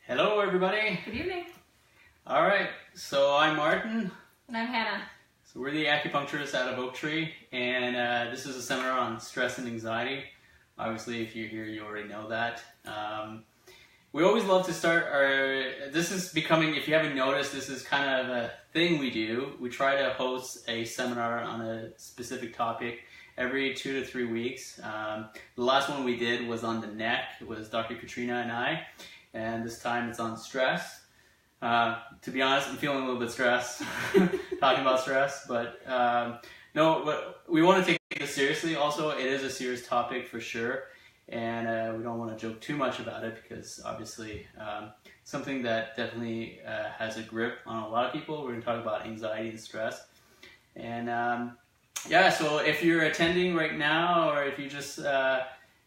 Hello, everybody. Good evening. All right, so I'm Martin. And I'm Hannah. So we're the acupuncturists out of Oaktree, and this is a seminar on stress and anxiety. Obviously, if you're here, you already know that. We always love to start this is becoming, if you haven't noticed, this is kind of a thing we do. We try to host a seminar on a specific topic every 2 to 3 weeks. The last one we did was on the neck. It was Dr. Katrina and I, and this time it's on stress. To be honest, I'm feeling a little bit stressed talking about stress, but we want to take this seriously. Also, it is a serious topic for sure, and we don't want to joke too much about it because obviously something that definitely has a grip on a lot of people. We're going to talk about anxiety and stress, and so if you're attending right now, or if you just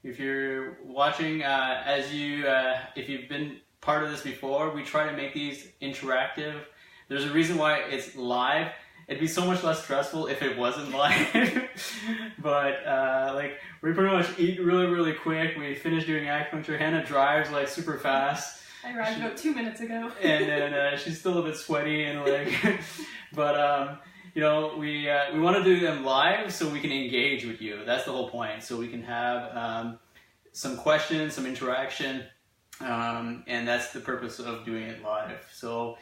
if you're watching, if you've been part of this before, we try to make these interactive. There's a reason why it's live. It'd be so much less stressful if it wasn't live. But we pretty much eat really quick. We finish doing acupuncture. Hannah drives like super fast. I arrived about 2 minutes ago. And then she's still a bit sweaty and but we want to do them live so we can engage with you. That's the whole point. So we can have some questions, some interaction. And that's the purpose of doing it live. So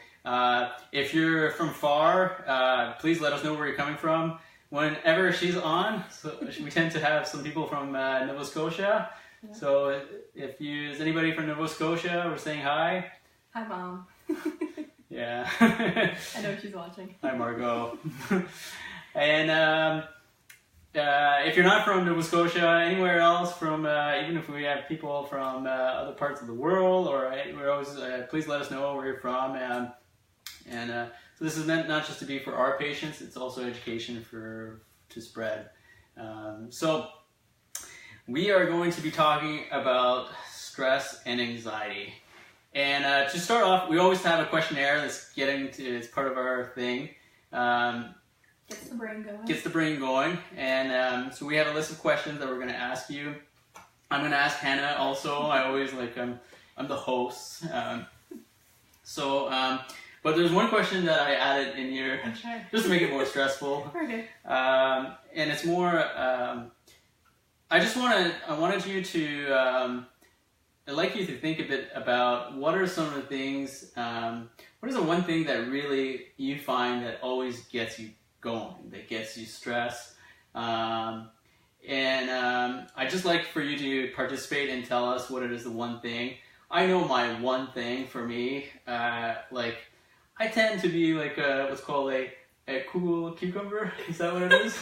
if you're from far, please let us know where you're coming from. Whenever she's on, so we tend to have some people from Nova Scotia. Yeah. So if there's anybody from Nova Scotia, we're saying hi. Hi, Mom. Yeah. I know she's watching. Hi, Margot. And if you're not from Nova Scotia, anywhere else from, even if we have people from other parts of the world, or we're always, please let us know where you're from. So this is meant not just to be for our patients, it's also education to spread. So we are going to be talking about stress and anxiety. And to start off, we always have a questionnaire it's part of our thing. Gets the brain going. Gets the brain going. And so we have a list of questions that we're going to ask you. I'm going to ask Hannah also. I always I'm the host. But there's one question that I added in here just to make it more stressful. Okay. And it's more, I wanted you to, I'd like you to think a bit about what are some of the things, what is the one thing that really you find that always gets you going, that gets you stressed, and I'd just like for you to participate and tell us what it is, the one thing. I know my one thing for me, I tend to be like what's called a cool cucumber. Is that what it is?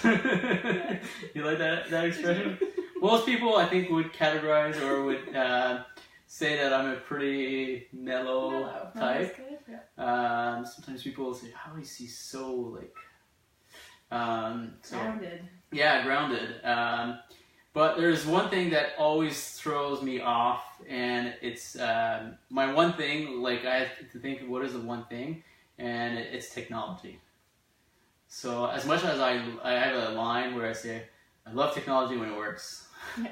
You like that expression? Most people, I think, would categorize or would say that I'm a pretty mellow type. Yeah. Sometimes people will say, "How is he so grounded?" Yeah, grounded. But there's one thing that always throws me off, and it's my one thing. I have to think of what is the one thing, and it's technology. So as much as I have a line where I say, I love technology when it works. Yeah.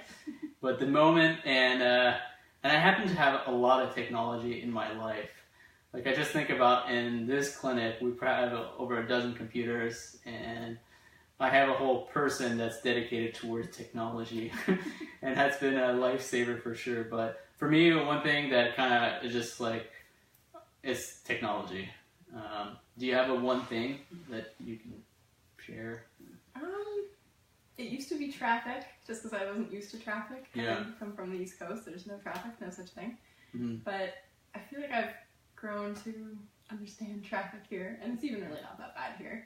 But the moment, and I happen to have a lot of technology in my life. I just think about in this clinic, we probably have over a dozen computers, and I have a whole person that's dedicated towards technology, and that's been a lifesaver for sure. But for me, one thing that kind of is just it's technology. Do you have a one thing that you can share? It used to be traffic, just because I wasn't used to traffic. Yeah. I come from the East Coast, there's no traffic, no such thing. Mm-hmm. But I feel like I've grown to understand traffic here, and it's even really not that bad here.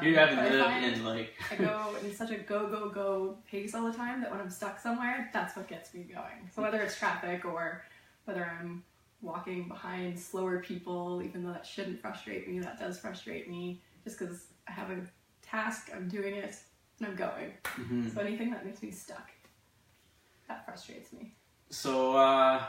You haven't lived in I go in such a go pace all the time that when I'm stuck somewhere, that's what gets me going. So whether it's traffic or whether I'm walking behind slower people, even though that shouldn't frustrate me, that does frustrate me, just because I have a task, I'm doing it, and I'm going. Mm-hmm. So anything that makes me stuck, that frustrates me. So are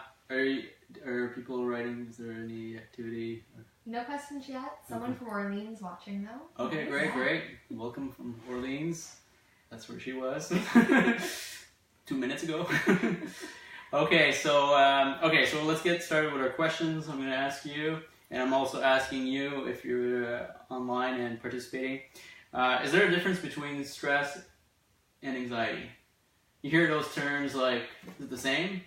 people writing? Is there any activity? No questions yet. Someone from Orleans watching though. Okay, great. Welcome from Orleans. That's where she was 2 minutes ago. Okay, so let's get started with our questions. I'm going to ask you, and I'm also asking you if you're online and participating. Is there a difference between stress and anxiety? You hear those terms like, is it the same?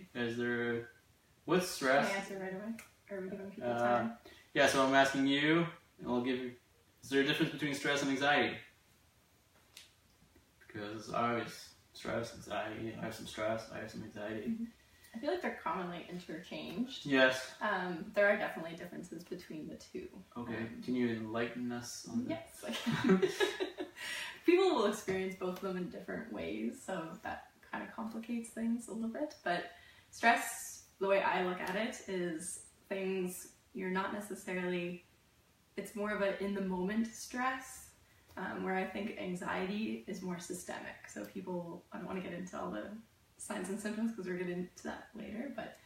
What's stress? Can I answer right away? Or are we giving people time? Yeah, so I'm asking you, and is there a difference between stress and anxiety? Because I always stress, anxiety, I have some stress, I have some anxiety. Mm-hmm. I feel like they're commonly interchanged. Yes. There are definitely differences between the two. Okay. Can you enlighten us on that? Yes. People will experience both of them in different ways, so that kind of complicates things a little bit. But stress, the way I look at it, is things you're not necessarily, it's more of a in the moment stress, where I think anxiety is more systemic. So people, I don't want to get into all the signs and symptoms because we're getting into that later, but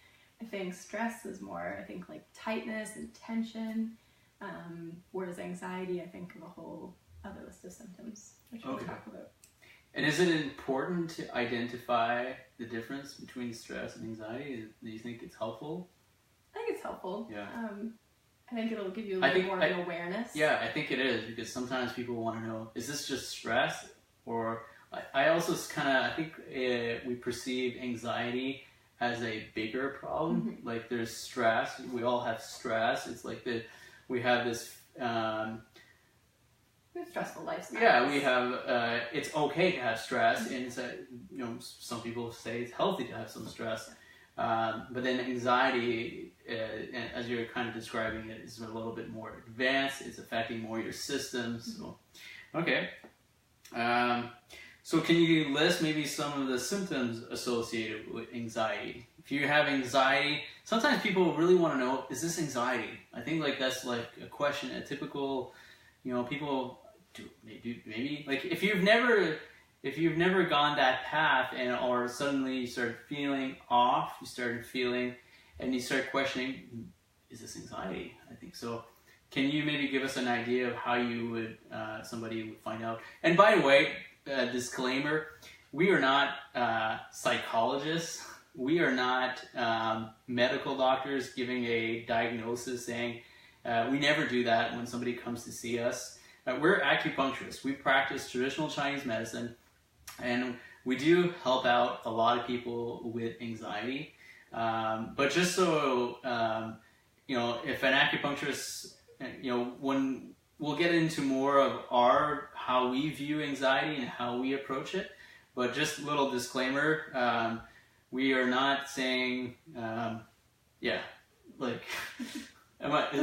I think stress is more, I think like tightness and tension, whereas anxiety, I think of a whole other list of symptoms, which we'll talk about. And is it important to identify the difference between stress and anxiety? Do you think it's helpful? I think it's helpful. Yeah. I think it'll give you a little more of an awareness. Yeah, I think it is, because sometimes people want to know, is this just stress? Or I also I think we perceive anxiety as a bigger problem. Mm-hmm. Like there's stress, we all have stress. It's like we have this... we have stressful lifestyles. Yeah, we have, it's okay to have stress, and it's some people say it's healthy to have some stress. But then anxiety, as you're kind of describing it, is a little bit more advanced. It's affecting more your systems. So, okay. So can you list maybe some of the symptoms associated with anxiety? If you have anxiety, sometimes people really want to know, is this anxiety? I think like that's like a question, a typical, people do maybe like if you've never gone that path or suddenly you start feeling off, you start questioning, is this anxiety? I think so. Can you maybe give us an idea of how you would, somebody would find out? And by the way, disclaimer, we are not psychologists. We are not medical doctors giving a diagnosis saying, we never do that when somebody comes to see us. We're acupuncturists. We practice traditional Chinese medicine, and we do help out a lot of people with anxiety. But just so, if an acupuncturist, when we'll get into more of how we view anxiety and how we approach it, but just a little disclaimer, we are not saying, This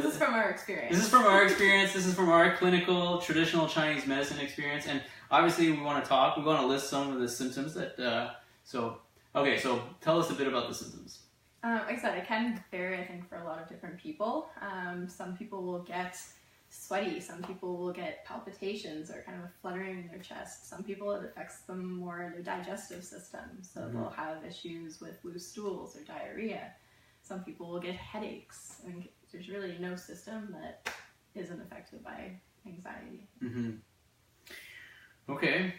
is from our experience. This is from our experience. This is from our clinical, traditional Chinese medicine experience. And obviously we want to list some of the symptoms that, so tell us a bit about the symptoms. Like I said, it can vary, I think, for a lot of different people. Some people will get sweaty. Some people will get palpitations or kind of a fluttering in their chest. Some people, it affects them more in their digestive system. So they'll have issues with loose stools or diarrhea. Some people will get headaches. I mean, there's really no system that isn't affected by anxiety. Mm-hmm. Okay.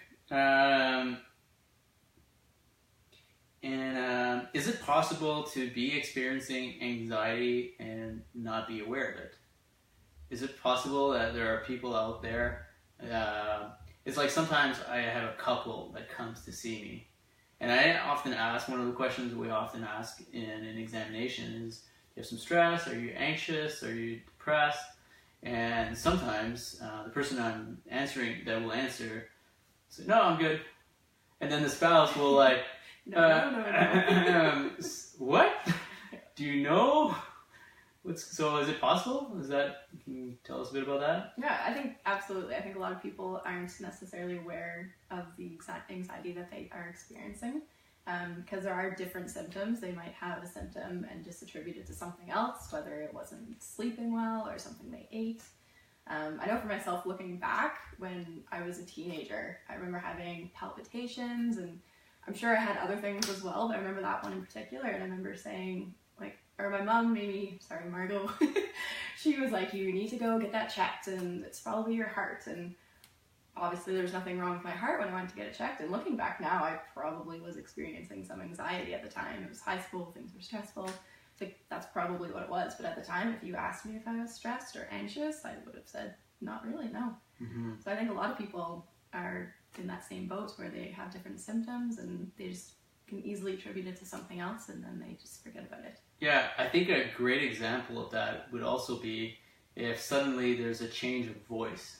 Is it possible to be experiencing anxiety and not be aware of it? Is it possible that there are people out there? It's like sometimes I have a couple that comes to see me, and I often ask, one of the questions we often ask in an examination is, do you have some stress? Are you anxious? Are you depressed? And sometimes the person I'm answering that will answer says, no, I'm good. And then the spouse will like, No. What? Do you know? So is it possible? Can you tell us a bit about that? Yeah, I think absolutely. I think a lot of people aren't necessarily aware of the exact anxiety that they are experiencing, because there are different symptoms. They might have a symptom and just attribute it to something else, whether it wasn't sleeping well or something they ate. I know for myself, looking back, when I was a teenager, I remember having palpitations, and I'm sure I had other things as well, but I remember that one in particular, and I remember saying, or my mom, Margot, she was like, you need to go get that checked, and it's probably your heart. And obviously there was nothing wrong with my heart when I went to get it checked. And looking back now, I probably was experiencing some anxiety at the time. It was high school, things were stressful. Like, that's probably what it was. But at the time, if you asked me if I was stressed or anxious, I would have said, not really, no. So I think a lot of people are in that same boat where they have different symptoms and they just can easily attribute it to something else and then they just forget about it. Yeah, I think a great example of that would also be if suddenly there's a change of voice.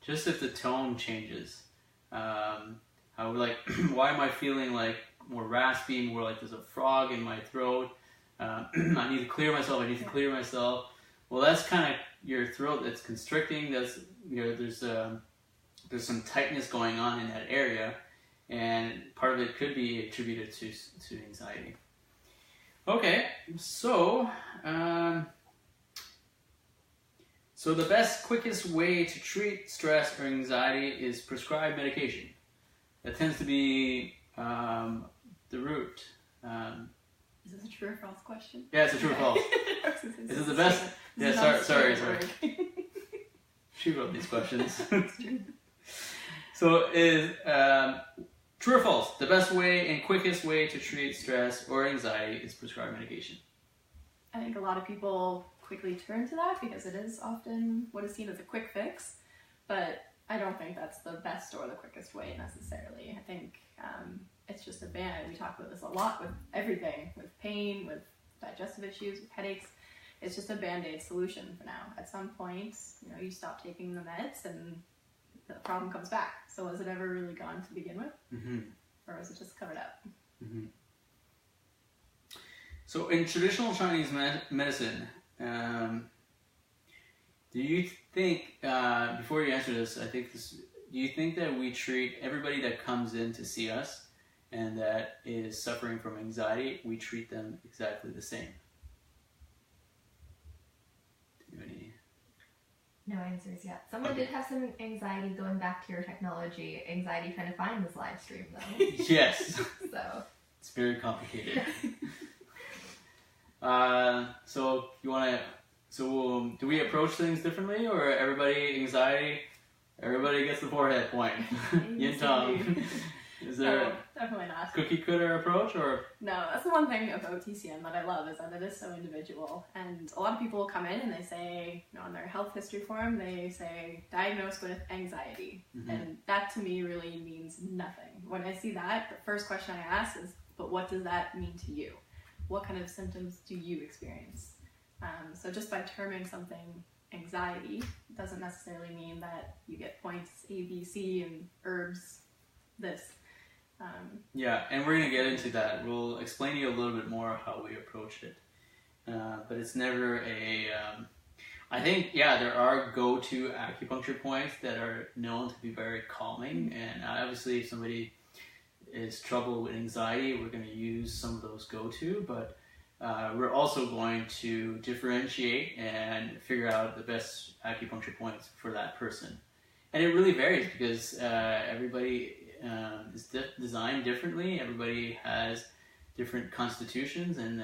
Just if the tone changes. How like, why am I feeling like more raspy, more like there's a frog in my throat? I need to clear myself, I need to clear myself. Well, that's kind of your throat that's constricting. That's, you know, there's some tightness going on in that area, and part of it could be attributed to anxiety. Okay, so so the best, quickest way to treat stress or anxiety is prescribed medication. That tends to be the root. Is this a true or false question? Yeah, it's a true or false. Is it the best? Yeah, sorry. She wrote these questions. So is true or false? The best way and quickest way to treat stress or anxiety is prescribed medication. I think a lot of people quickly turn to that because it is often what is seen as a quick fix, but I don't think that's the best or the quickest way necessarily. I think it's just a band-aid. We talk about this a lot with everything, with pain, with digestive issues, with headaches. It's just a band-aid solution for now. At some point, you know, you stop taking the meds and the problem comes back. So was it ever really gone to begin with? Or was it just covered up? So in traditional Chinese medicine, do you think, before you answer this, do you think that we treat everybody that comes in to see us and that is suffering from anxiety, we treat them exactly the same? Do you have any? No answers yet. Someone did have some anxiety going back to your technology. Anxiety trying to find this live stream, though. Yes. So it's very complicated. So you want to? So do we approach things differently, or everybody gets the forehead point? Yin Tong. Is there no, definitely not. Cookie cutter approach, or? No, that's the one thing about TCM that I love is that it is so individual. And a lot of people come in and they say, you know, on their health history form, they say diagnosed with anxiety. And that to me really means nothing. When I see that, the first question I ask is, but what does that mean to you? What kind of symptoms do you experience? So just by terming something anxiety doesn't necessarily mean that you get points A, B, C, and herbs this. Yeah, and we're going to get into that. We'll explain to you a little bit more how we approach it. But it's never I think, there are go-to acupuncture points that are known to be very calming. And obviously, if somebody is trouble with anxiety, we're going to use some of those go-to. But we're also going to differentiate and figure out the best acupuncture points for that person. And it really varies because everybody is designed differently. Everybody has different constitutions, and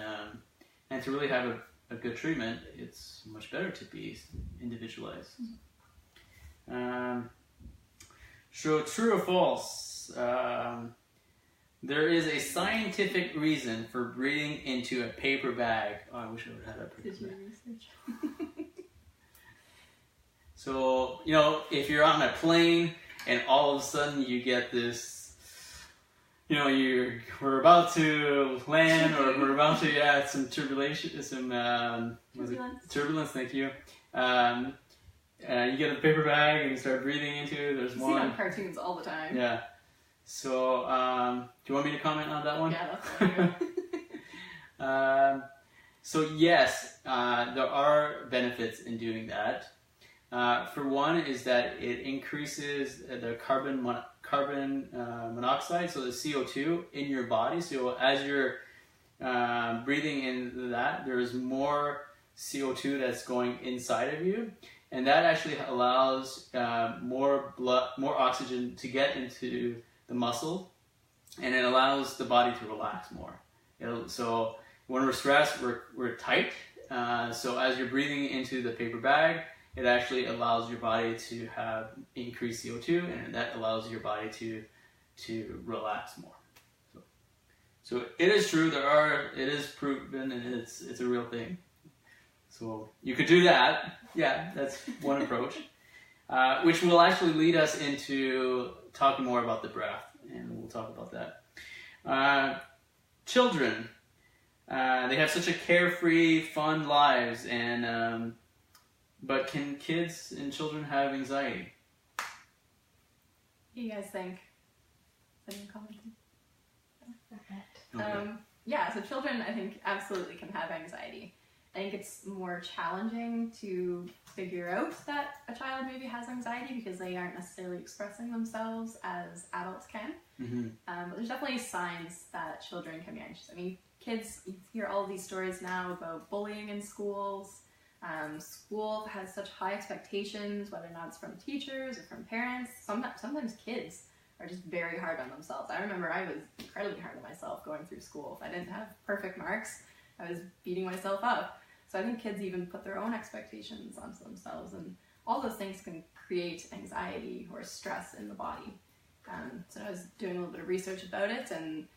to really have a good treatment, it's much better to be individualized. So true or false? There is a scientific reason for breathing into a paper bag. Oh, I wish I would have had that. Did you research? So, you know, if you're on a plane and all of a sudden you get this, you know, we're about to land or we're about to some turbulence, turbulence, thank you. You get a paper bag and you start breathing into it. There's one. See it on cartoons all the time. Yeah. So, do you want me to comment on that one? Yeah, that's fine. So yes, there are benefits in doing that. For one is that it increases the carbon monoxide, so the CO2 in your body. So as you're breathing in that, there's more CO2 that's going inside of you, and that actually allows more oxygen to get into the muscle, and it allows the body to relax more. So when we're stressed, we're tight. So as you're breathing into the paper bag, it actually allows your body to have increased CO2, and that allows your body to relax more. So it is true. It is proven, and it's a real thing. So you could do that. Yeah, that's one approach, which will actually lead us into talking more about the breath, and we'll talk about that. Children, they have such a carefree, fun lives, and but can kids and children have anxiety? What do you guys think? Is anyone commenting? Okay. Yeah, so children, I think, absolutely can have anxiety. I think it's more challenging to figure out that a child maybe has anxiety because they aren't necessarily expressing themselves as adults can. Mm-hmm. But there's definitely signs that children can be anxious. I mean, kids, you hear all these stories now about bullying in schools. School has such high expectations, whether or not it's from teachers or from parents. Sometimes kids are just very hard on themselves. I remember I was incredibly hard on myself going through school. If I didn't have perfect marks, I was beating myself up. So I think kids even put their own expectations onto themselves, and all those things can create anxiety or stress in the body. So I was doing a little bit of research about it and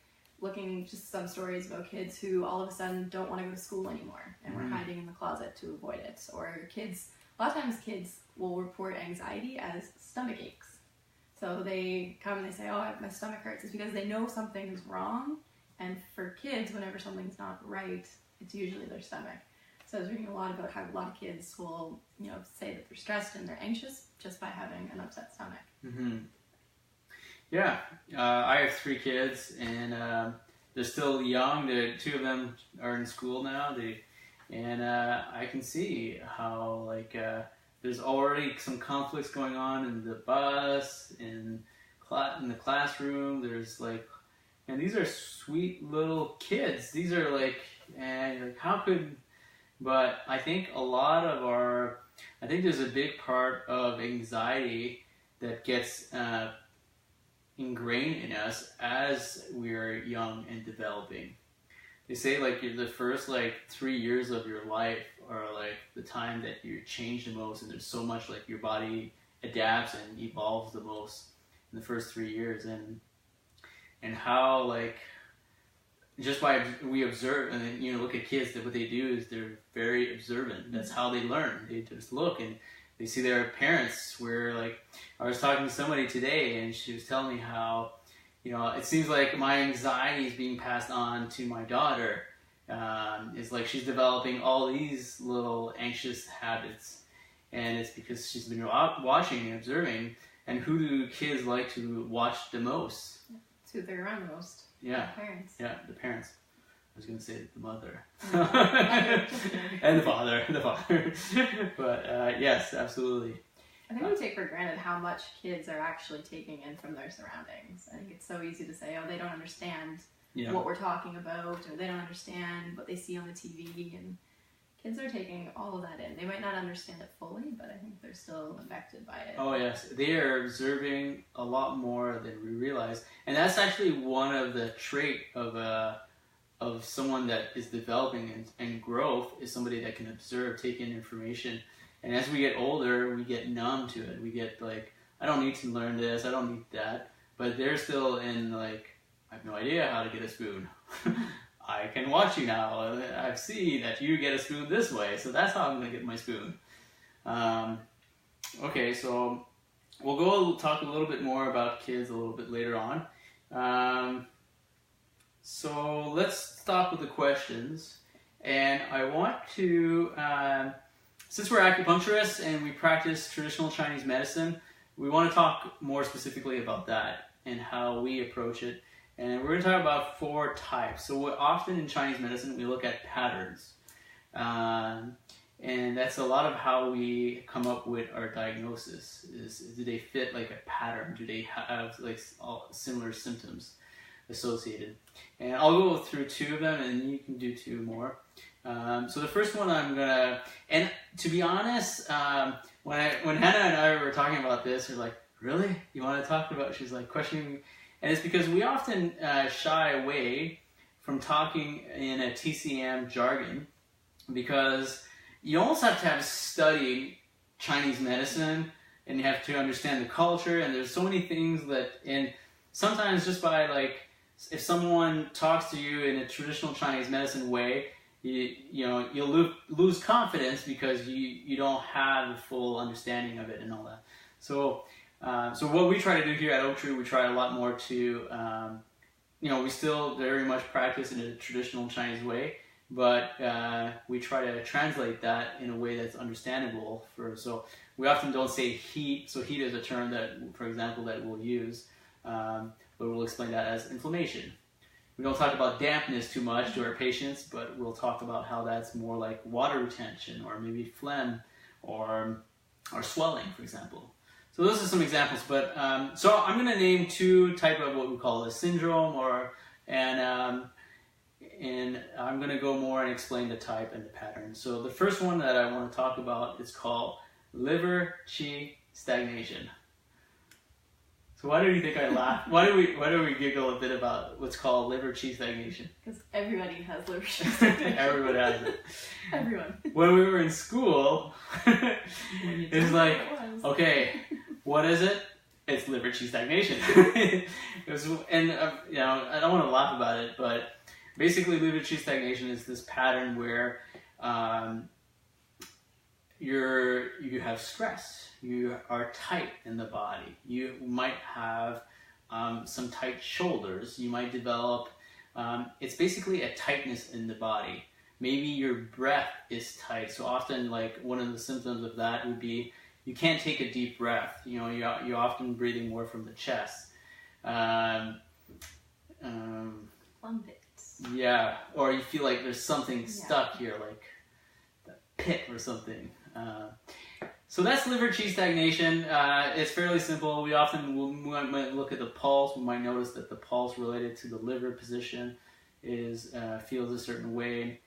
looking just some stories about kids who all of a sudden don't want to go to school anymore and were hiding in the closet to avoid it. Or kids, a lot of times kids will report anxiety as stomach aches. So they come and they say, oh, my stomach hurts. It's because they know something's wrong. And for kids, whenever something's not right, it's usually their stomach. So I was reading a lot about how a lot of kids will, say that they're stressed and they're anxious just by having an upset stomach. Mm-hmm. Yeah, I have 3 kids, and they're still young. Two of them are in school now. And I can see how there's already some conflicts going on in the bus, in the classroom. There's and these are sweet little kids. These are how could? But I think I think there's a big part of anxiety that gets ingrained in us as we're young and developing. They say the first 3 years of your life are the time that you change the most, and there's so much your body adapts and evolves the most in the first 3 years, and how just by we observe, and then look at kids, that what they do is they're very observant. That's how they learn. They just look and they see their parents. Where I was talking to somebody today, and she was telling me how it seems like my anxiety is being passed on to my daughter. It's she's developing all these little anxious habits, and it's because she's been watching and observing. And who do kids like to watch the most? It's who they're around the most. Yeah. The parents. Yeah, the parents. I was going to say the mother. Mm-hmm. And the father. But yes, absolutely. I think we take for granted how much kids are actually taking in from their surroundings. I think it's so easy to say, oh, they don't understand what we're talking about, or they don't understand what they see on the TV, and kids are taking all of that in. They might not understand it fully, but I think they're still affected by it. Oh yes, they are observing a lot more than we realize, and that's actually one of the trait of someone that is developing and growth, is somebody that can observe, take in information. And as we get older, we get numb to it. We get I don't need to learn this, I don't need that. But they're still in I have no idea how to get a spoon. I can watch you now. I see that you get a spoon this way, so that's how I'm going to get my spoon. Okay, so we'll go talk a little bit more about kids a little bit later on. So let's stop with the questions. And I want to, since we're acupuncturists and we practice traditional Chinese medicine, we want to talk more specifically about that and how we approach it. And we're going to talk about 4 types. So often in Chinese medicine, we look at patterns. And that's a lot of how we come up with our diagnosis. Do they fit a pattern? Do they have all similar symptoms associated? And I'll go through 2 of them, and you can do 2 more. So the first one I'm going to... And to be honest, when Hannah and I were talking about this, we're like, really? You want to talk about... She's questioning... And it's because we often shy away from talking in a TCM jargon, because you almost have to have studied Chinese medicine, and you have to understand the culture, and there's so many things that, and sometimes just by like, if someone talks to you in a traditional Chinese medicine way, you'll lose confidence because you don't have the full understanding of it and all that. So what we try to do here at Oaktree, we try a lot more to, we still very much practice in a traditional Chinese way, but we try to translate that in a way that's understandable. So we often don't say heat. So heat is a term that, for example, that we'll use, but we'll explain that as inflammation. We don't talk about dampness too much to our patients, but we'll talk about how that's more like water retention, or maybe phlegm, or swelling, for example. So those are some examples. But so I'm going to name two type of what we call a syndrome, and I'm going to go more and explain the type and the pattern. So the first one that I want to talk about is called liver qi stagnation. So why do you think I laugh? Why do we giggle a bit about what's called liver qi stagnation? Because everybody has liver qi stagnation. Everybody has it. Everyone. When we were in school, it's like, okay, what is it? It's liver qi stagnation. I don't want to laugh about it, but basically liver qi stagnation is this pattern where you have stress. You are tight in the body. You might have some tight shoulders. You might develop, it's basically a tightness in the body. Maybe your breath is tight. So often, like, one of the symptoms of that would be you can't take a deep breath. You're often breathing more from the chest. Plumpets. Yeah, or you feel like there's something stuck here, like the pit or something. So that's liver qi stagnation. It's fairly simple. We often might look at the pulse. We might notice that the pulse related to the liver position feels a certain way.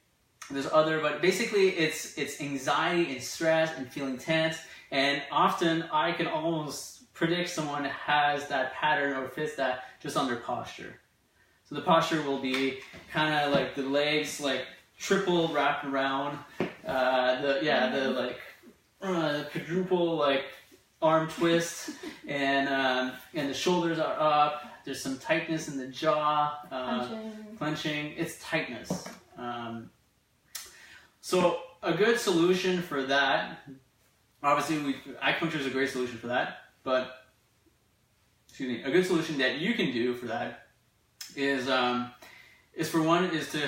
There's other, but basically it's anxiety and stress and feeling tense. And often I can almost predict someone has that pattern or fits that just on their posture. So the posture will be kind of like the legs like triple wrapped around, the quadruple like arm twist, and the shoulders are up. There's some tightness in the jaw, clenching. It's tightness. So a good solution for that, obviously, acupuncture is a great solution for that. But a good solution that you can do for that is to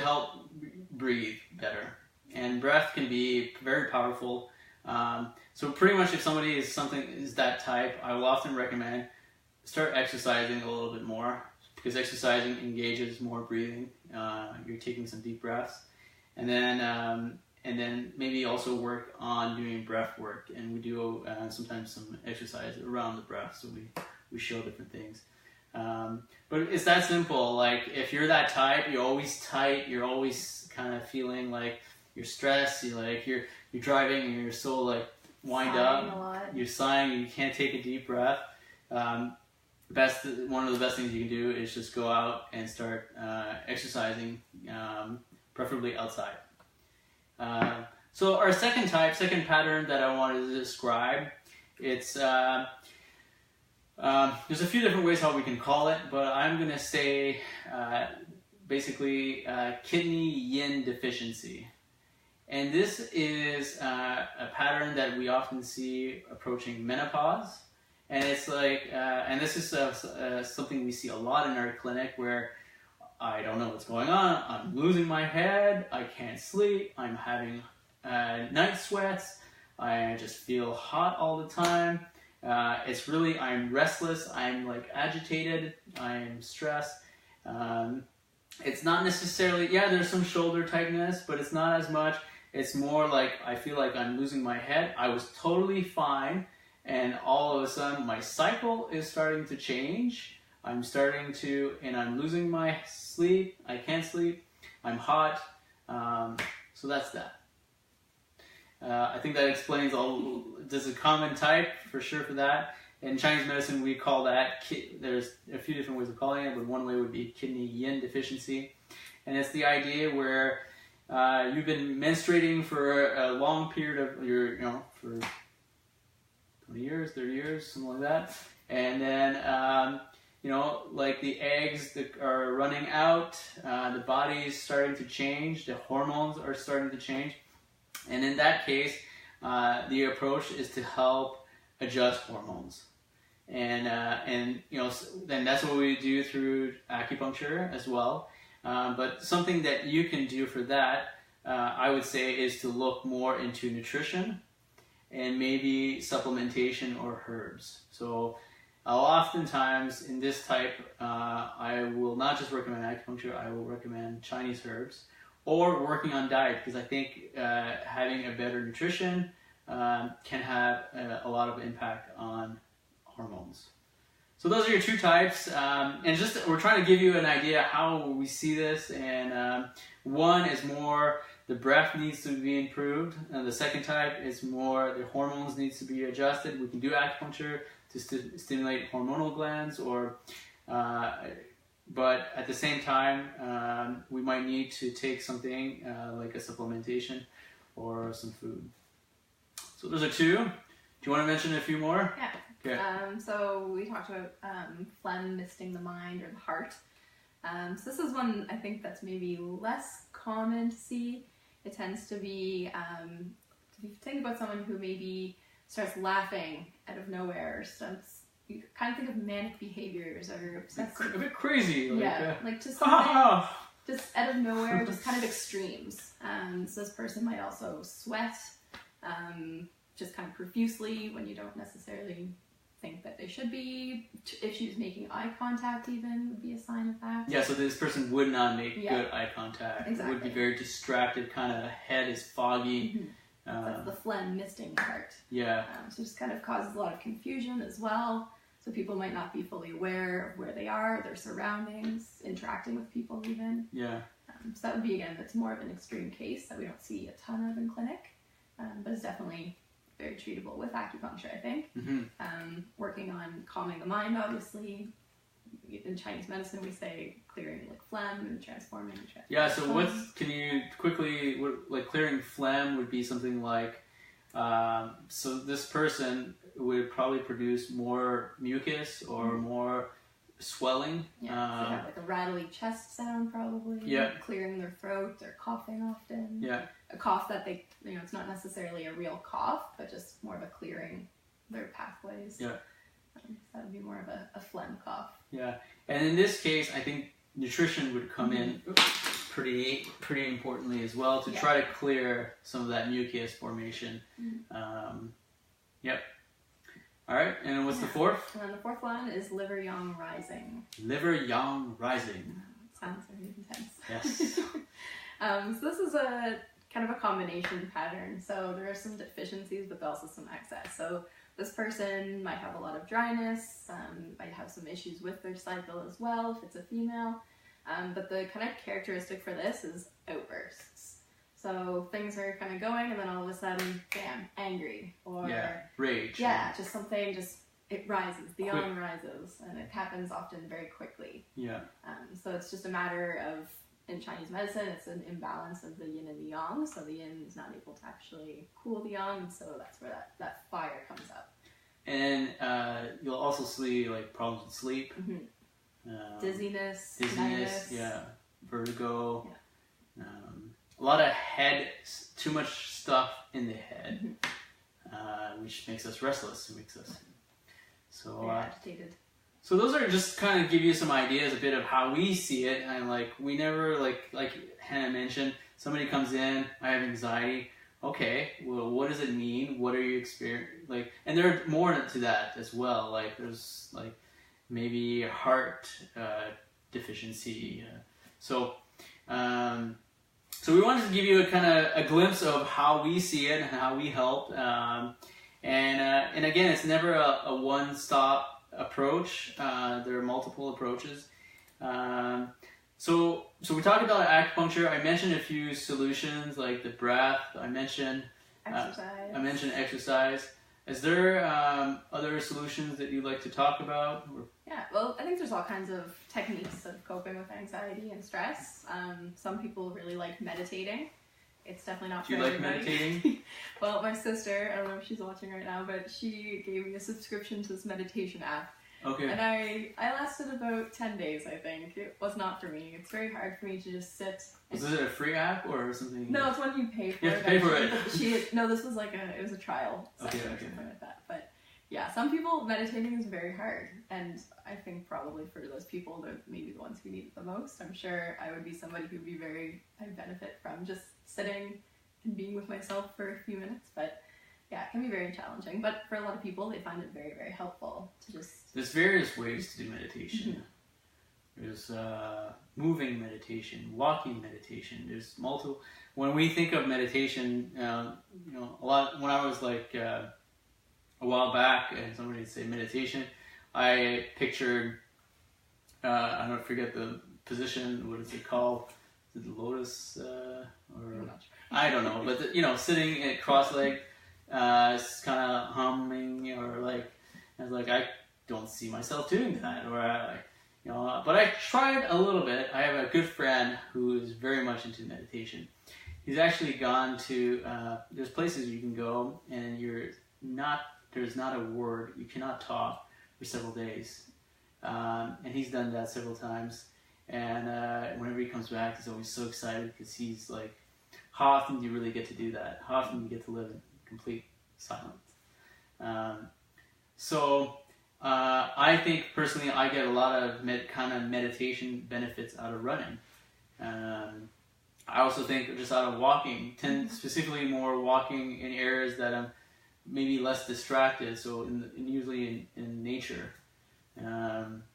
help breathe better, and breath can be very powerful. So pretty much if somebody is that type, I will often recommend start exercising a little bit more, because exercising engages more breathing. You're taking some deep breaths, and then maybe also work on doing breath work. And we do sometimes some exercise around the breath, so we show different things. But it's that simple. Like, if you're that type, you're always tight, you're always kind of feeling like you're stressed, you're driving and you're so like wind up, you're sighing, you can't take a deep breath. One of the best things you can do is just go out and start exercising, preferably outside. So our second pattern that I wanted to describe, it's there's a few different ways how we can call it, but I'm going to say basically kidney yin deficiency. And this is a pattern that we often see approaching menopause. And it's like, and this is something we see a lot in our clinic, where I don't know what's going on, I'm losing my head, I can't sleep, I'm having night sweats, I just feel hot all the time. I'm restless, I'm like agitated, I'm stressed. It's not necessarily, there's some shoulder tightness, but it's not as much. It's more like I feel like I'm losing my head. I was totally fine, and all of a sudden my cycle is starting to change. I'm losing my sleep. I can't sleep. I'm hot. So that's that. I think that explains all. There's a common type for sure for that. In Chinese medicine, we call that, there's a few different ways of calling it, but one way would be kidney yin deficiency. And it's the idea where you've been menstruating for a long period of for 20 years, 30 years, something like that. And then, like the eggs that are running out, the body's starting to change, the hormones are starting to change. And in that case, the approach is to help adjust hormones. And then that's what we do through acupuncture as well. But something that you can do for that, I would say, is to look more into nutrition and maybe supplementation or herbs. So oftentimes in this type, I will not just recommend acupuncture, I will recommend Chinese herbs or working on diet, because I think having a better nutrition can have a lot of impact on hormones. So those are your two types, and just we're trying to give you an idea how we see this. And one is more the breath needs to be improved, and the second type is more the hormones needs to be adjusted. We can do acupuncture to stimulate hormonal glands, but at the same time, we might need to take something like a supplementation or some food. So those are two. Do you want to mention a few more? Yeah. Okay. So we talked about phlegm misting the mind or the heart. So this is one I think that's maybe less common to see. It tends to be, if you think about someone who maybe starts laughing out of nowhere, you kind of think of manic behaviors or obsessive. A bit crazy. Like just something, just out of nowhere, just kind of extremes. So this person might also sweat, just kind of profusely when you don't necessarily think that they should be. Issues making eye contact even would be a sign of that. Yeah, so this person would not make good eye contact. Exactly. Would be very distracted, kind of head is foggy. Mm-hmm. That's the phlegm misting part. Yeah. So it just kind of causes a lot of confusion as well. So people might not be fully aware of where they are, their surroundings, interacting with people even. Yeah. So that would be, again, that's more of an extreme case that we don't see a ton of in clinic, but it's definitely very treatable with acupuncture, I think. Mm-hmm. Working on calming the mind, obviously. In Chinese medicine, we say clearing like phlegm and transforming. Yeah, so can you quickly, like clearing phlegm would be something like, so this person would probably produce more mucus or more swelling. Yeah, so they have like a rattly chest sound probably. Yeah. Clearing their throat, they're coughing often. Yeah. A cough that they, it's not necessarily a real cough, but just more of a clearing their pathways. Yeah. That would be more of a phlegm cough. Yeah, and in this case, I think nutrition would come in pretty importantly as well to try to clear some of that mucus formation. Yep. All right, and then what's the fourth? And then the fourth one is liver yang rising. Liver yang rising. Sounds very intense. Yes. So this is a kind of a combination pattern. So there are some deficiencies, but also some excess. So this person might have a lot of dryness, might have some issues with their cycle as well if it's a female. But the kind of characteristic for this is outbursts. So things are kind of going and then all of a sudden, bam, angry. Or rage. Yeah, just something, it rises, the yang rises, and it happens often very quickly. Yeah. So it's just a matter of, in Chinese medicine, it's an imbalance of the yin and the yang, so the yin is not able to actually cool the yang, so that's where that fire comes up. And you'll also see like problems with sleep. Mm-hmm. Dizziness, vertigo, a lot of too much stuff in the head, which makes us restless, so agitated. So those are just kind of give you some ideas, a bit of how we see it, and we never like Hannah mentioned, somebody comes in, I have anxiety. Okay, well, what does it mean? What are you experiencing? And there are more to that as well. There's maybe heart deficiency. So we wanted to give you a glimpse of how we see it and how we help. And again, it's never a one-stop approach. There are multiple approaches. So we talked about acupuncture. I mentioned a few solutions like the breath. I mentioned exercise. Is there other solutions that you'd like to talk about? Yeah, well, I think there's all kinds of techniques of coping with anxiety and stress. Some people really like meditating. It's definitely not for everybody. Do you like meditating? Well, my sister, I don't know if she's watching right now, but she gave me a subscription to this meditation app. Okay. And I lasted about 10 days, I think. It was not for me. It's very hard for me to just sit. Was it a free app or something? No, it's one you pay for. You have to pay for it. No, this was like it was a trial session or something like that. But yeah, some people, meditating is very hard. And I think probably for those people, they're maybe the ones who need it the most. I'm sure I would be somebody who'd be I'd benefit from just sitting and being with myself for a few minutes. But yeah, it can be very challenging. But for a lot of people, they find it very, very helpful to just... There's various ways to do meditation. There's moving meditation, walking meditation. There's multiple... When we think of meditation, a lot... When I was like a while back and somebody would say meditation, I pictured... I don't forget the position. What is it called? Is it the lotus? Or I don't know. But, sitting at cross-legged, kind of humming, or like, I was like, I don't see myself doing that, or but I tried a little bit. I have a good friend who is very much into meditation. He's actually gone to, there's places you can go and there's not a word, you cannot talk for several days. And he's done that several times. And whenever he comes back, he's always so excited because he's like, how often do you really get to do that? How often do you get to live in complete silence? I think personally I get a lot of meditation benefits out of running. I also think just out of walking, specifically more walking in areas that I'm maybe less distracted, so usually in nature.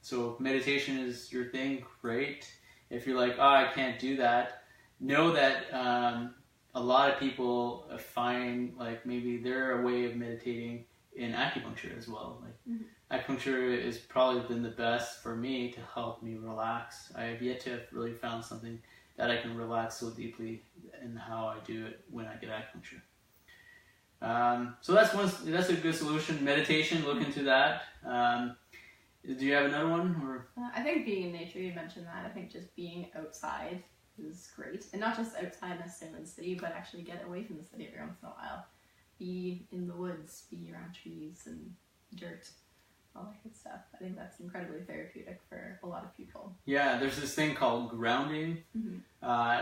So meditation is your thing, great. If you're like, I can't do that, know that a lot of people find like maybe their way of meditating in acupuncture as well. Like acupuncture has probably been the best for me to help me relax. I have yet to have really found something that I can relax so deeply in how I do it when I get acupuncture. So that's a good solution. Meditation, look into that. Do you have another one? Or? I think being in nature, you mentioned that. I think just being outside is great. And not just outside necessarily in the city, but actually get away from the city every once in a while. Be in the woods, be around trees and dirt, all that good stuff. I think that's incredibly therapeutic for a lot of people. Yeah, there's this thing called grounding,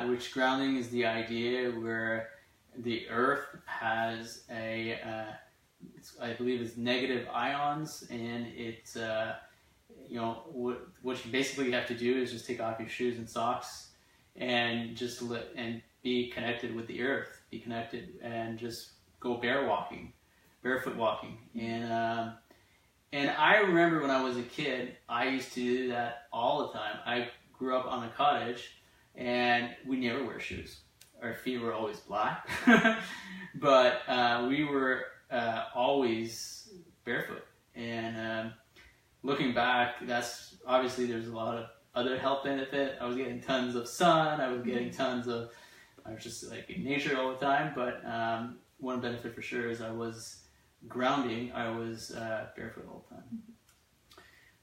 which grounding is the idea where the earth has I believe it's negative ions, and it's what you basically have to do is just take off your shoes and socks and just be connected with the earth, be connected, and just go barefoot walking. And I remember when I was a kid, I used to do that all the time. I grew up on a cottage, and we never wear shoes. Our feet were always black, but we were always barefoot. And looking back, that's obviously there's a lot of other health benefit. I was getting tons of sun. I was just like in nature all the time. But one benefit for sure is I was grounding. I was barefoot all the time.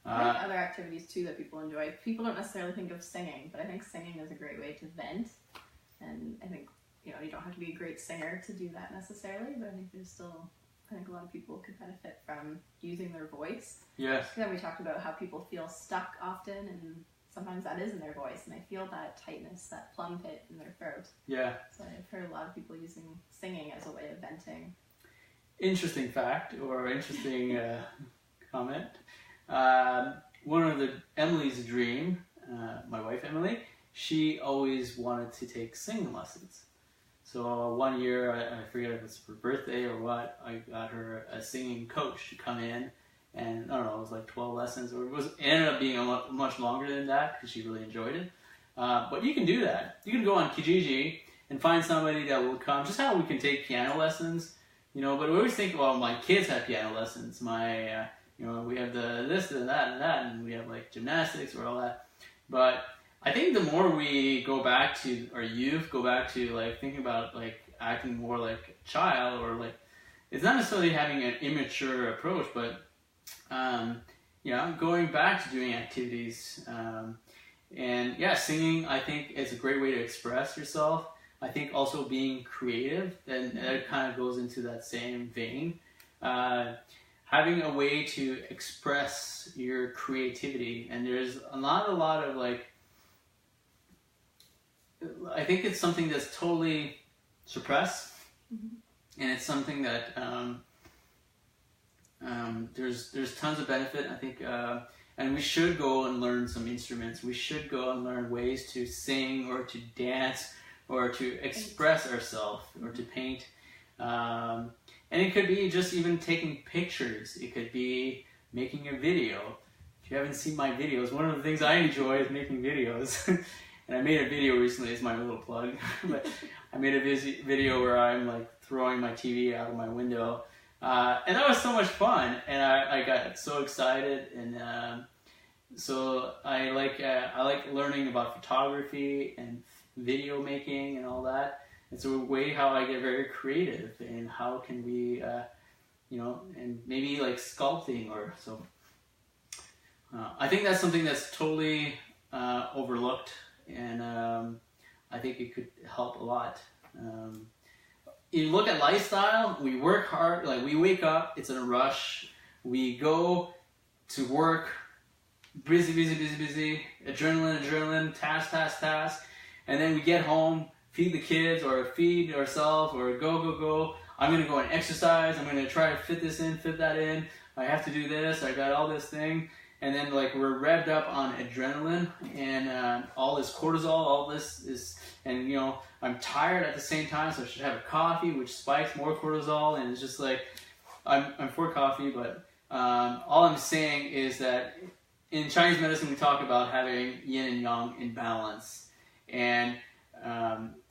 I think other activities too that people enjoy. People don't necessarily think of singing, but I think singing is a great way to vent. And I think you don't have to be a great singer to do that necessarily, but I think a lot of people could benefit from using their voice. Yes. Then we talked about how people feel stuck often, and sometimes that is in their voice, and they feel that tightness, that plum pit in their throat. Yeah. So I've heard a lot of people using singing as a way of venting. Interesting fact, or interesting comment. One of Emily's dream, my wife Emily, she always wanted to take singing lessons. So one year, I forget if it's for birthday or what, I got her a singing coach to come in, and I don't know, it was like 12 lessons, or it ended up being much longer than that because she really enjoyed it. But you can do that. You can go on Kijiji and find somebody that will come, just how we can take piano lessons, but we always think, well, my kids have piano lessons, my, we have this and that, and we have like gymnastics or all that. But I think the more we go back to our youth, go back to like thinking about like acting more like a child, or like, it's not necessarily having an immature approach, but going back to doing activities, and yeah, singing I think is a great way to express yourself. I think also being creative, and that kind of goes into that same vein. Having a way to express your creativity, and there's not a lot of like, I think it's something that's totally suppressed, and it's something that there's tons of benefit, I think, and we should go and learn some instruments. We should go and learn ways to sing or to dance or to express ourselves or to paint. And it could be just even taking pictures. It could be making a video. If you haven't seen my videos, one of the things I enjoy is making videos. And I made a video recently, it's my little plug, but I made a video where I'm like throwing my TV out of my window. And that was so much fun, and I got so excited, and so I like learning about photography and video making and all that. It's a way how I get very creative, and how can we, and maybe like sculpting or so. I think that's something that's totally overlooked, and I think it could help a lot. You look at lifestyle, we work hard, like we wake up, it's in a rush, we go to work, busy, adrenaline, task, and then we get home, feed the kids or feed ourselves or go. I'm going to go and exercise, I'm going to try to fit this in, fit that in, I have to do this, I got all this thing, and then like we're revved up on adrenaline and all this cortisol, all this is, and I'm tired at the same time, so I should have a coffee, which spikes more cortisol, and it's just like, I'm for coffee, but all I'm saying is that in Chinese medicine we talk about having yin and yang in balance, and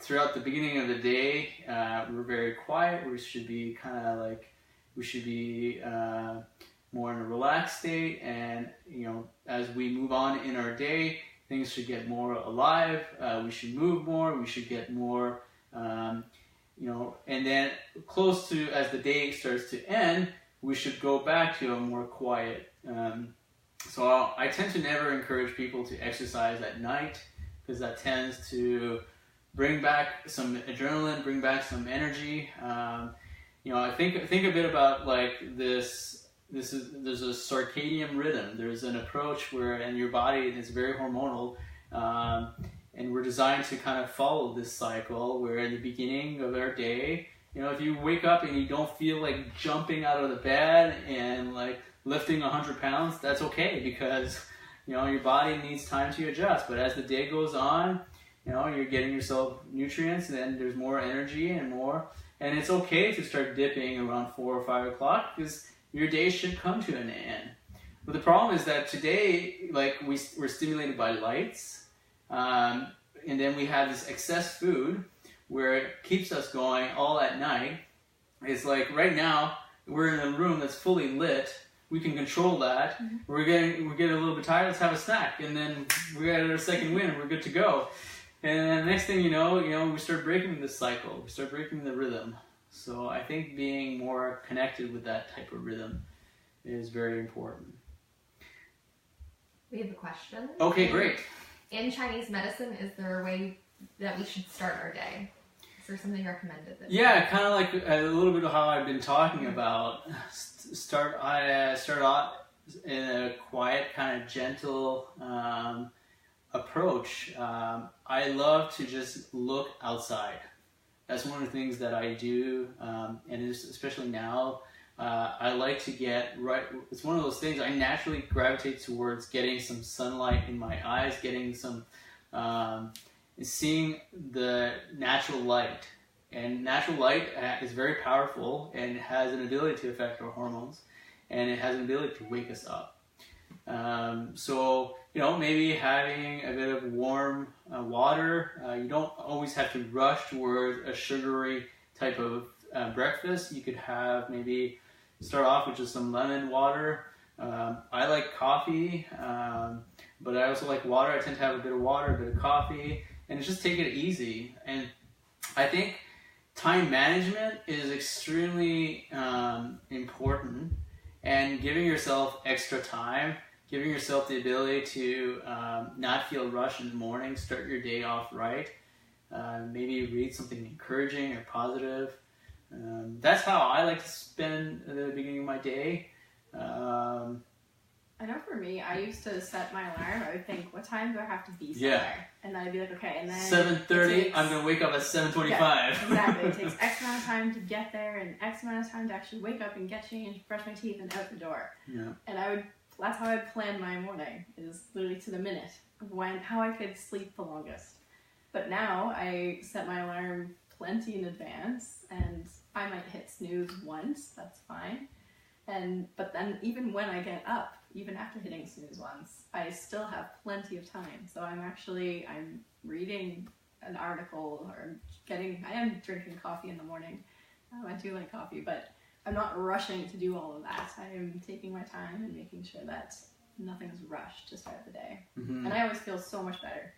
throughout the beginning of the day, we're very quiet, we should be more in a relaxed state, and as we move on in our day, things should get more alive, we should move more, we should get more, and then close to as the day starts to end, we should go back to a more quiet. So I tend to never encourage people to exercise at night, because that tends to bring back some adrenaline, bring back some energy. I think a bit about like this. There's a circadian rhythm. There's an approach and your body is very hormonal, and we're designed to kind of follow this cycle where in the beginning of our day, if you wake up and you don't feel like jumping out of the bed and like lifting 100 pounds, that's okay, because your body needs time to adjust. But as the day goes on, you're getting yourself nutrients, and then there's more energy and more, and it's okay to start dipping around 4 or 5 o'clock, because your day should come to an end. But the problem is that today, like we're stimulated by lights, and then we have this excess food where it keeps us going all at night. It's like right now we're in a room that's fully lit. We can control that. Mm-hmm. We're getting a little bit tired. Let's have a snack, and then we got our second win. We're good to go. And then the next thing you know, we start breaking the cycle. We start breaking the rhythm. So I think being more connected with that type of rhythm is very important. We have a question. Okay, great. In Chinese medicine, is there a way that we should start our day? Is there something recommended? Yeah, kind of like a little bit of how I've been talking about. Start off in a quiet, kind of gentle approach. I love to just look outside. That's one of the things that I do, and especially now, I like to get right. It's one of those things I naturally gravitate towards getting some sunlight in my eyes, getting some, seeing the natural light. And natural light is very powerful and has an ability to affect our hormones, and it has an ability to wake us up. So, maybe having a bit of warm water. You don't always have to rush towards a sugary type of breakfast. You could have maybe start off with just some lemon water. I like coffee, but I also like water. I tend to have a bit of water, a bit of coffee, and just take it easy. And I think time management is extremely important, and giving yourself extra time, giving yourself the ability to not feel rushed in the morning, start your day off right. maybe read something encouraging or positive. That's how I like to spend the beginning of my day. I know for me, I used to set my alarm. I would think, what time do I have to be somewhere? And then I'd be like, okay, and then 7:30. I'm gonna wake up at 7:25. Yeah, exactly. It takes X amount of time to get there, and X amount of time to actually wake up and get changed, brush my teeth, and out the door. Yeah. And that's how I plan my morning, is literally to the minute of how I could sleep the longest. But now I set my alarm plenty in advance, and I might hit snooze once. That's fine. But then even when I get up, even after hitting snooze once, I still have plenty of time. So I'm reading an article, or I am drinking coffee in the morning. I do like coffee, but I'm not rushing to do all of that. I am taking my time and making sure that nothing's rushed to start the day. Mm-hmm. And I always feel so much better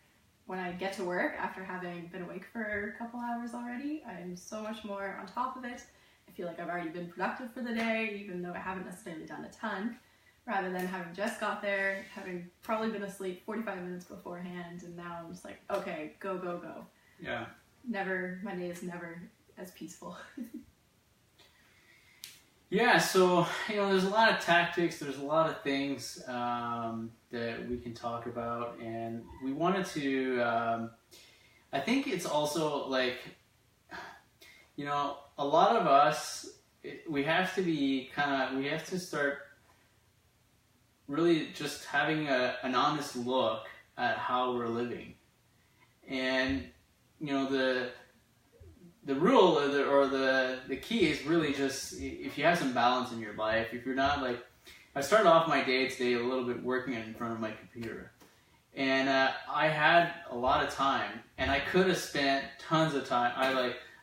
when I get to work after having been awake for a couple hours already. I'm so much more on top of it. I feel like I've already been productive for the day, even though I haven't necessarily done a ton, rather than having just got there, having probably been asleep 45 minutes beforehand, and now I'm just like, okay, go, go, go. Yeah. My day is never as peaceful. Yeah, so, there's a lot of tactics, there's a lot of things that we can talk about, and we wanted to, I think it's also like, a lot of us, we have to start really just having an honest look at how we're living. And, the rule or the key is really just, if you have some balance in your life, if you're not like, I started off my day today a little bit working in front of my computer. And I had a lot of time, and I could have spent tons of time.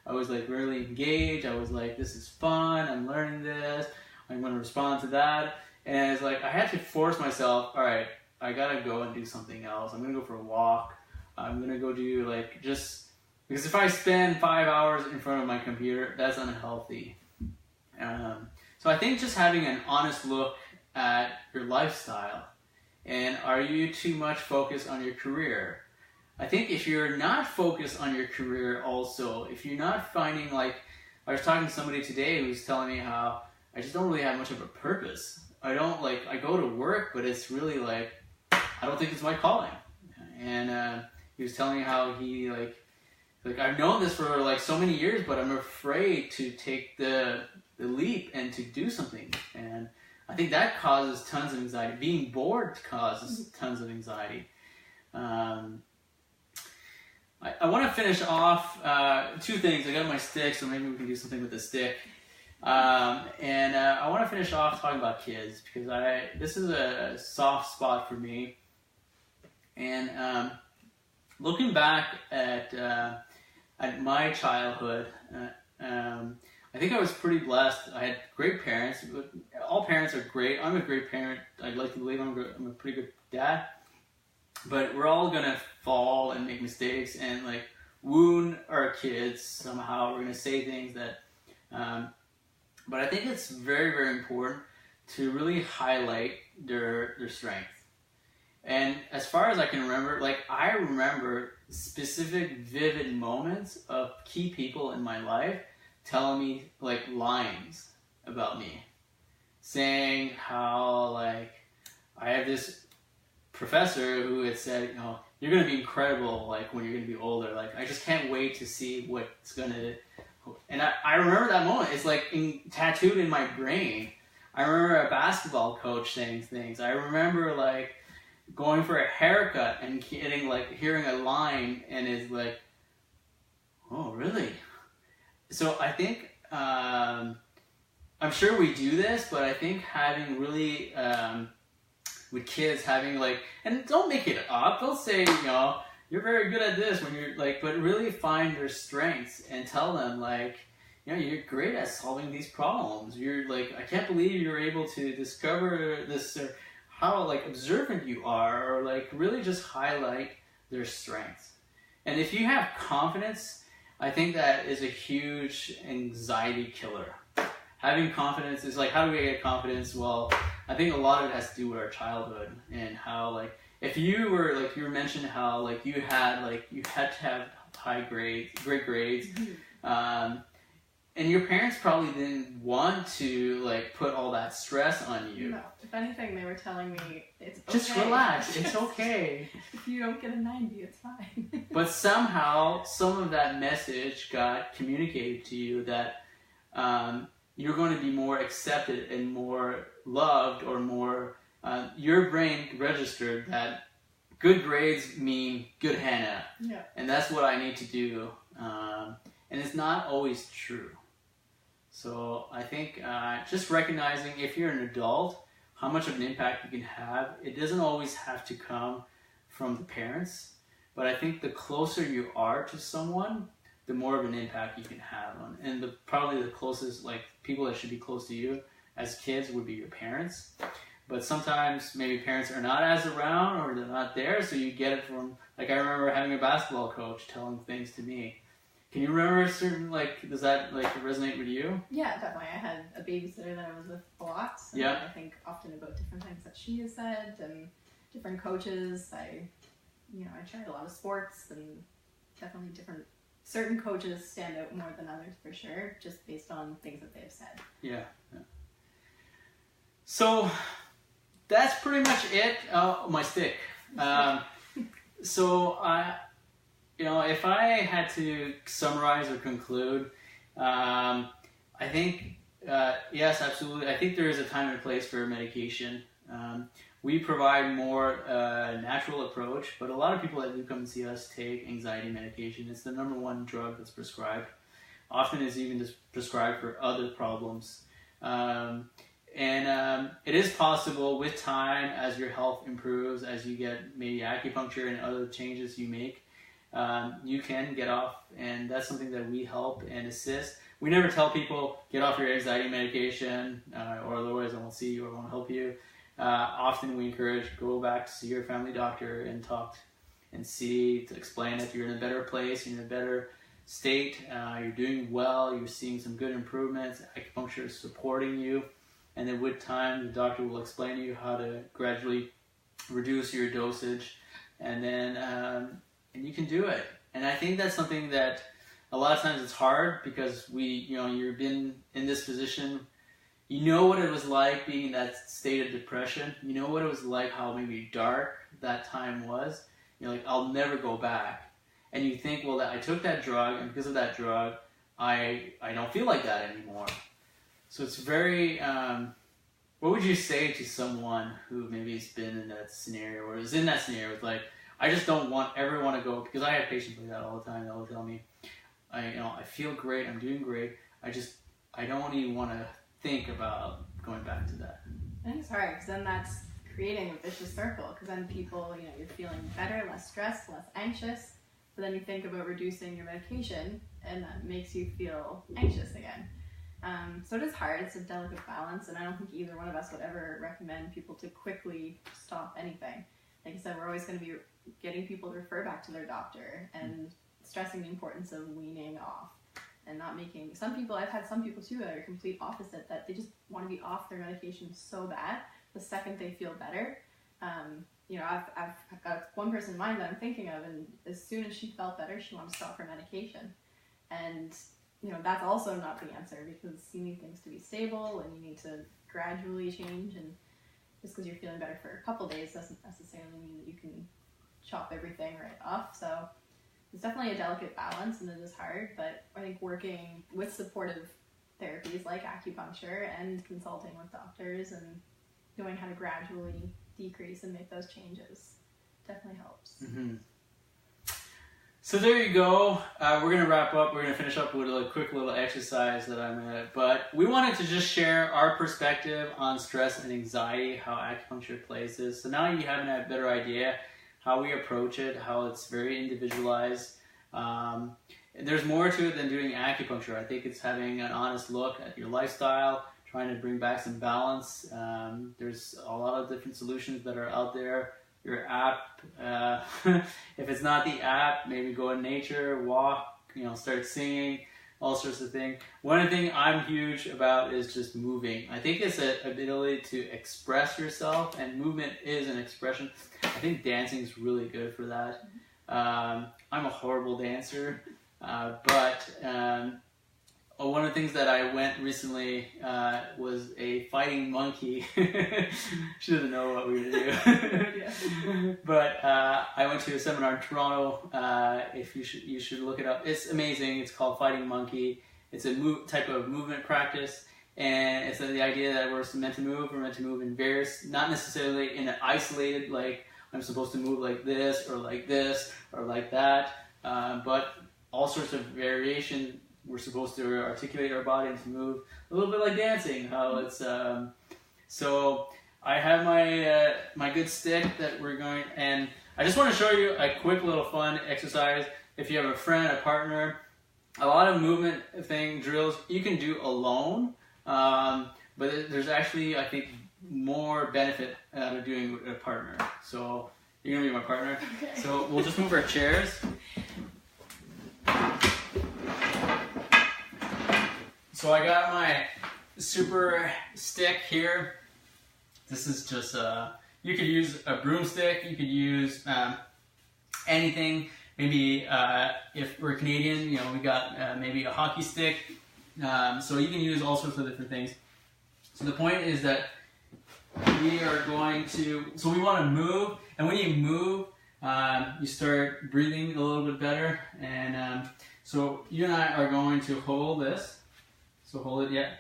I was like really engaged. I was like, this is fun. I'm learning this. I'm going to respond to that. And it's like, I had to force myself, all right, I got to go and do something else. I'm going to go for a walk. I'm going to go do because if I spend 5 hours in front of my computer, that's unhealthy. So I think just having an honest look at your lifestyle, and are you too much focused on your career? I think if you're not focused on your career also, if you're not finding, I was talking to somebody today who was telling me how I just don't really have much of a purpose. I go to work, but it's really I don't think it's my calling. And he was telling me how he I've known this for so many years, but I'm afraid to take the leap and to do something. And I think that causes tons of anxiety. Being bored causes tons of anxiety. I want to finish off two things. I got my stick, so maybe we can do something with the stick. And I want to finish off talking about kids, because this is a soft spot for me. And looking back at my childhood, I think I was pretty blessed. I had great parents. All parents are great. I'm a great parent. I'd like to believe I'm a pretty good dad. But we're all going to fall and make mistakes and wound our kids somehow. We're going to say things that... but I think it's very, very important to really highlight their strength. And as far as I can remember, I remember specific vivid moments of key people in my life telling me lines about me, saying how I have this professor who had said, you're going to be incredible when you're going to be older. I just can't wait to see what's going to... And I remember that moment. It's tattooed in my brain. I remember a basketball coach saying things. I remember going for a haircut and getting hearing a line and is oh, really? So I think I'm sure we do this, but I think having really with kids having and don't make it up. Don't say you're very good at this when you're but really find their strengths and tell them you're great at solving these problems. You're I can't believe you're able to discover this. How observant you are, or really just highlight their strengths. And if you have confidence, I think that is a huge anxiety killer. Having confidence is how do we get confidence? Well, I think a lot of it has to do with our childhood and how if you were you mentioned how you had to have great grades. And your parents probably didn't want to like put all that stress on you. No, if anything, they were telling me it's okay. Just relax, it's okay. If you don't get a 90, it's fine. But somehow, some of that message got communicated to you that you're going to be more accepted and more loved, or more. Your brain registered that good grades mean good Hannah, and that's what I need to do. And it's not always true. So I think just recognizing if you're an adult, how much of an impact you can have. It doesn't always have to come from the parents, but I think the closer you are to someone, the more of an impact you can have on. And probably the closest, like people that should be close to you as kids would be your parents. But sometimes maybe parents are not as around, or they're not there, so you get it from, like I remember having a basketball coach telling things to me. Can you remember certain, like, does that like resonate with you? Yeah, definitely. I had a babysitter that I was with a lot. And I think often about different things that she has said, and different coaches. I tried a lot of sports, and definitely certain coaches stand out more than others for sure, just based on things that they've said. Yeah. So that's pretty much it. My stick. If I had to summarize or conclude, I think, yes, absolutely. I think there is a time and a place for medication. We provide more natural approach, but a lot of people that do come and see us take anxiety medication. It's the number one drug that's prescribed. Often it's even just prescribed for other problems. It is possible with time, as your health improves, as you get maybe acupuncture and other changes you make, you can get off, and that's something that we help and assist. We never tell people, get off your anxiety medication, or otherwise I won't see you or won't help you. Often we encourage, go back to see your family doctor and talk and to explain that you're in a better place, you're in a better state, you're doing well, you're seeing some good improvements, acupuncture is supporting you, and then with time the doctor will explain to you how to gradually reduce your dosage, and then and you can do it. And I think that's something that a lot of times it's hard, because you've been in this position, you know what it was like being in that state of depression, you know what it was like, how maybe dark that time was. You're like, I'll never go back. And you think, well, that I took that drug, and because of that drug, I don't feel like that anymore. So it's very, what would you say to someone who maybe has been in that scenario, or is in that scenario with like, I just don't ever want to go, because I have patients like that all the time that will tell me, I feel great, I'm doing great, I don't even want to think about going back to that. I think it's hard, because then that's creating a vicious circle, because then people, you're feeling better, less stressed, less anxious, but then you think about reducing your medication, and that makes you feel anxious again. So it is hard, it's a delicate balance, and I don't think either one of us would ever recommend people to quickly stop anything. Like I said, we're always going to be getting people to refer back to their doctor, and stressing the importance of weaning off and not making. I've had some people too that are complete opposite, that they just want to be off their medication so bad the second they feel better. I've got one person in mind that I'm thinking of, and as soon as she felt better, she wanted to stop her medication. And that's also not the answer, because you need things to be stable, and you need to gradually change, and just because you're feeling better for a couple days doesn't necessarily mean that you can chop everything right off. So it's definitely a delicate balance, and it is hard, but I think working with supportive therapies like acupuncture and consulting with doctors and knowing how to gradually decrease and make those changes definitely helps. Mm-hmm. So there you go. We're going to wrap up. We're going to finish up with a quick little exercise that I'm going to, but we wanted to just share our perspective on stress and anxiety, how acupuncture plays this. So now you have a better idea how we approach it, how it's very individualized. There's more to it than doing acupuncture. I think it's having an honest look at your lifestyle, trying to bring back some balance. There's a lot of different solutions that are out there. Your app, if it's not the app, maybe go in nature, walk, start singing, all sorts of things. One thing I'm huge about is just moving. I think it's an ability to express yourself, and movement is an expression. I think dancing is really good for that. I'm a horrible dancer, but one of the things that I went recently was a fighting monkey. She doesn't know what we do. But I went to a seminar in Toronto. If you should look it up. It's amazing. It's called Fighting Monkey. It's a type of movement practice, and it's the idea that we're meant to move. We're meant to move in various, not necessarily in an isolated, like I'm supposed to move like this or like that, but all sorts of variation. We're supposed to articulate our body and to move a little bit like dancing. How it's so I have my my good stick that we're going, and I just want to show you a quick little fun exercise. If you have a friend, a partner, a lot of movement drills you can do alone, but there's actually, I think, more benefit out of doing with a partner. So you're gonna be my partner. Okay. So we'll just move our chairs. So I got my super stick here. This is just, you could use a broomstick, you could use anything. Maybe if we're Canadian, we got maybe a hockey stick. So you can use all sorts of different things. So the point is that we are going to, so we want to move, and when you move, you start breathing a little bit better. And so you and I are going to hold this. So hold it, yeah.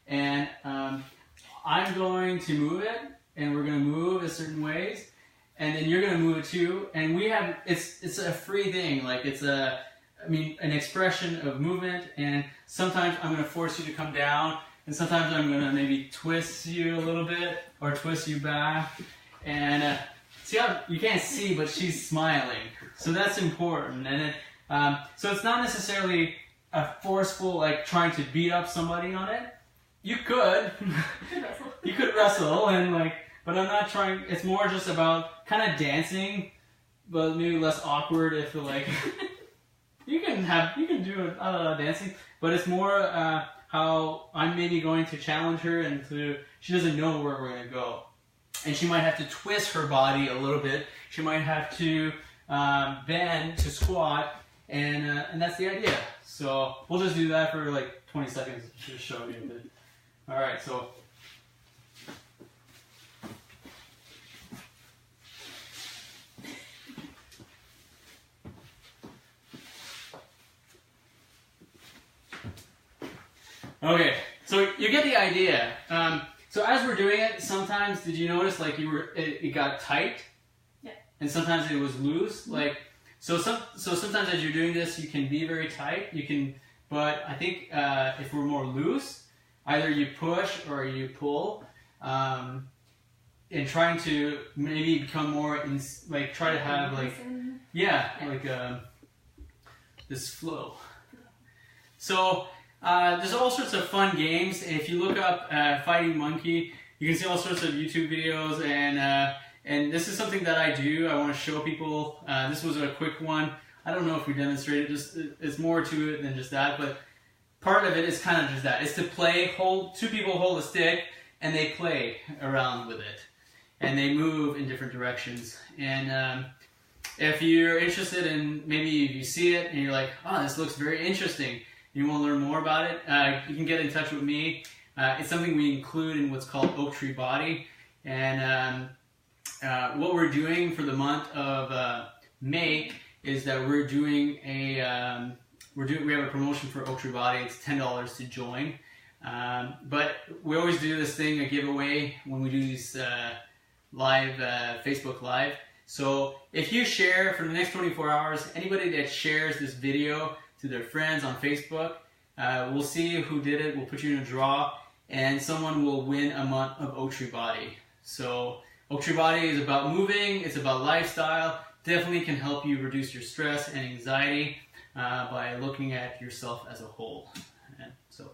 And I'm going to move it, and we're going to move in certain ways, and then you're going to move it too. And we have, it's a free thing, like it's an expression of movement. And sometimes I'm going to force you to come down, and sometimes I'm going to maybe twist you a little bit or twist you back. And see how you can't see, but she's smiling, so that's important. And so it's not necessarily a forceful, like trying to beat up somebody on it. You could wrestle, and but I'm not trying. It's more just about kind of dancing, but maybe less awkward. If you can do dancing, but it's more how I'm maybe going to challenge her, and she doesn't know where we're gonna go, and she might have to twist her body a little bit. She might have to bend to squat. And that's the idea. So we'll just do that for like 20 seconds to show you a bit. All right, so. Okay, so you get the idea. So as we're doing it, sometimes did you notice like it got tight? Yeah. And sometimes it was loose, like. So sometimes as you're doing this, you can be very tight. But I think if we're more loose, either you push or you pull, and trying to maybe become more try to have this flow. So there's all sorts of fun games. If you look up Fighting Monkey, you can see all sorts of YouTube videos, and this is something that I do. I want to show people. This was a quick one. I don't know if we demonstrated. It's more to it than just that. But part of it is kind of just that. It's to play. Two people hold a stick, and they play around with it, and they move in different directions. And if you're interested in, maybe you see it and you're like, oh, this looks very interesting. You want to learn more about it? You can get in touch with me. It's something we include in what's called Oaktree Body, and what we're doing for the month of May is that we're doing we have a promotion for Oaktree Body. It's $10 to join, but we always do this thing, a giveaway, when we do these live Facebook Live. So if you share for the next 24 hours, anybody that shares this video to their friends on Facebook, we'll see who did it. We'll put you in a draw, and someone will win a month of Oaktree Body. So Oaktree Body is about moving, it's about lifestyle, definitely can help you reduce your stress and anxiety by looking at yourself as a whole. And so,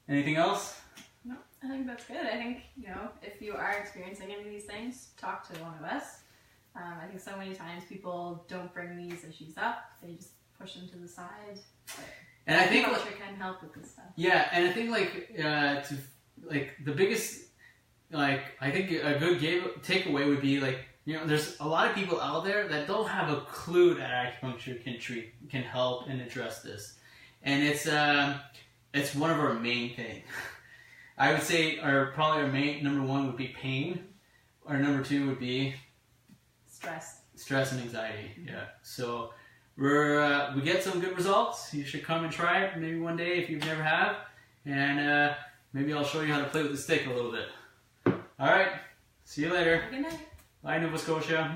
anything else? No, I think that's good. I think, if you are experiencing any of these things, talk to one of us. I think so many times people don't bring these issues up, they just push them to the side. And I think Acupuncture can help with this stuff. Yeah, and I think the biggest, I think a good takeaway would be there's a lot of people out there that don't have a clue that acupuncture can help and address this. And it's one of our main things. I would say probably our main number one would be pain. Our number two would be stress and anxiety. Yeah. So we get some good results. You should come and try it maybe one day if you've never have. And maybe I'll show you how to play with the stick a little bit. All right. See you later. Good night. Bye, Nova Scotia.